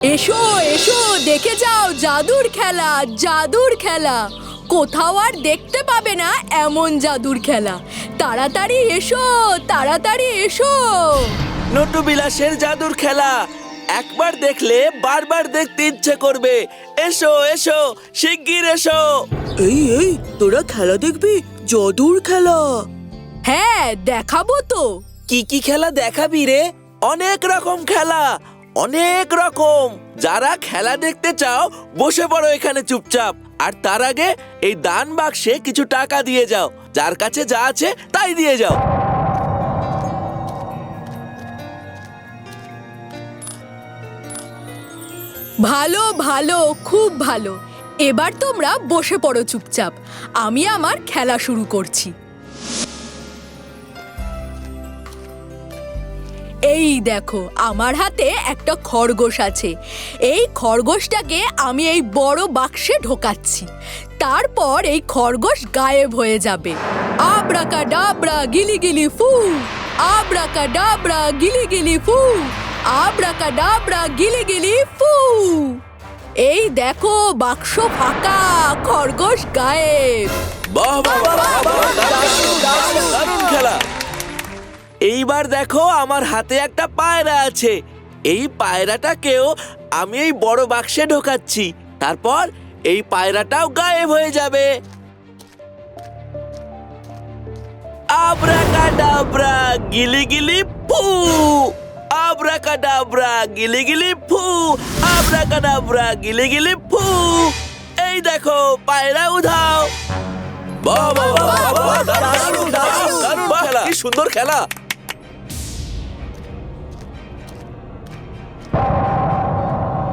এসো এসো দেখে যাও জাদুর খেলা জাদুর খেলা। কোথাও আর দেখতে পাবে না এমন জাদুর খেলা। তাড়াতাড়ি এসো তাড়াতাড়ি এসো। নটু বিলাসের জাদুর খেলা একবার দেখলে বারবার দেখতে ইচ্ছে করবে। এসো এসো শিগগির এসো। এই তোরা খেলা দেখবি? জাদুর খেলা। হ্যাঁ দেখাবো তো। কি কি খেলা দেখাবি রে? অনেক রকম খেলা, অনেক রকম। যারা খেলা দেখতে চাও বসে পড়ো এখানে চুপচাপ। আর তার আগে এই দান বাক্সে কিছু টাকা দিয়ে যাও। যার কাছে যা আছে তাই দিয়ে যাও। ভালো ভালো খুব ভালো। এবার তোমরা বসে পড়ো চুপচাপ। আমি আমার খেলা শুরু করছি। এই দেখো আমার হাতে একটা খরগোশ আছে। এই খরগোশটাকে আমি এই বড় বাক্সে ঢোকাচ্ছি। তারপর এই খরগোশ গায়েব হয়ে যাবে। আব্রাকাডাব্রা গিলি গিলি ফু, আব্রাকাডাব্রা গিলি গিলি ফু, আব্রাকাডাব্রা গিলি গিলি ফু। এই দেখো বাক্স ফাঁকা, খরগোশ গায়েব। বাহ বাহ বাহ বাহ, দারুণ খেলা। এইবার দেখো আমার হাতে একটা পায়রা আছে। এই পায়রাটাকেও আমি এই বড় বাক্সে ঢোকাচ্ছি। তারপর এই পায়রাটাও গায়েব হয়ে যাবে। আব্রাকাডাব্রা গিলি গিলি ফু, আব্রাকাডাব্রা গিলি গিলি ফু, আব্রাকাডাব্রা গিলি গিলি ফু। এই দেখো পায়রা উধাও। বাহ বাহ বাহ বাহ, দারুণ খেলা, কি সুন্দর খেলা।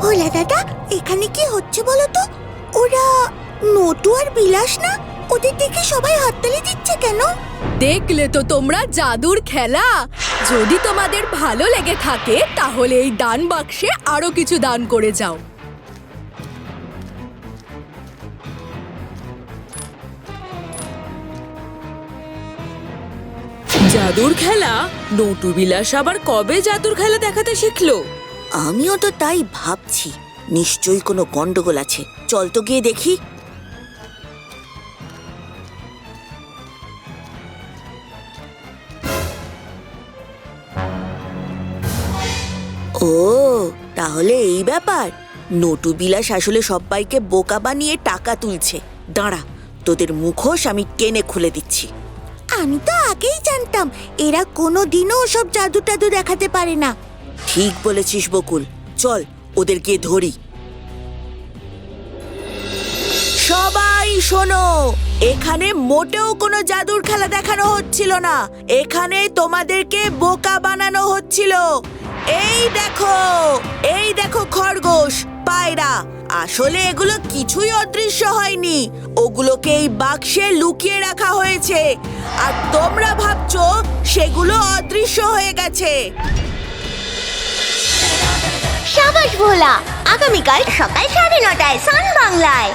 ভোলা দাদা, এখানে কি হচ্ছে বলো তো? ওরা নটু আর বিলাস না? ওদের দেখে সবাই হাততালি দিচ্ছে কেন? দেখলে তো তোমরা জাদুর খেলা। যদি তোমাদের ভালো লেগে থাকে তাহলে এই দান বাক্সে আরো কিছু দান করে যাও। জাদুর খেলা? নটু বিলাস আবার কবে জাদুর খেলা দেখাতে শিখলো? আমিও তো তাই ভাবছি। নিশ্চয়ই কোনো গন্ডগোল আছে। চল তো গিয়ে দেখি। ও, তাহলে এই ব্যাপার। নটু বিলাস আসলে সবাইকে বোকা বানিয়ে টাকা তুলছে। দাঁড়া, তোদের মুখোশ আমি টেনে খুলে দিচ্ছি। আমি তো আগেই জানতাম এরা কোনো দিনও ওসব জাদু টাদু দেখাতে পারে না। ঠিক বলেছিস বকুল, চল ওদের গিয়ে ধরি। সবাই শোনো, এখানে মোটেও কোনো জাদুর খেলা দেখানো হচ্ছিল না। এখানে তোমাদেরকে বোকা বানানো হচ্ছিল। এই দেখো খরগোশ, পায়রা। আসলে এগুলো কিছুই অদৃশ্য হয়নি। ওগুলোকে এই বাক্সে লুকিয়ে রাখা হয়েছে। আর তোমরা ভাবছো সেগুলো অদৃশ্য হয়ে গেছে। সাবাস ভোলা, আগামীকাল সকাল 9:30টায় সান বাংলায়।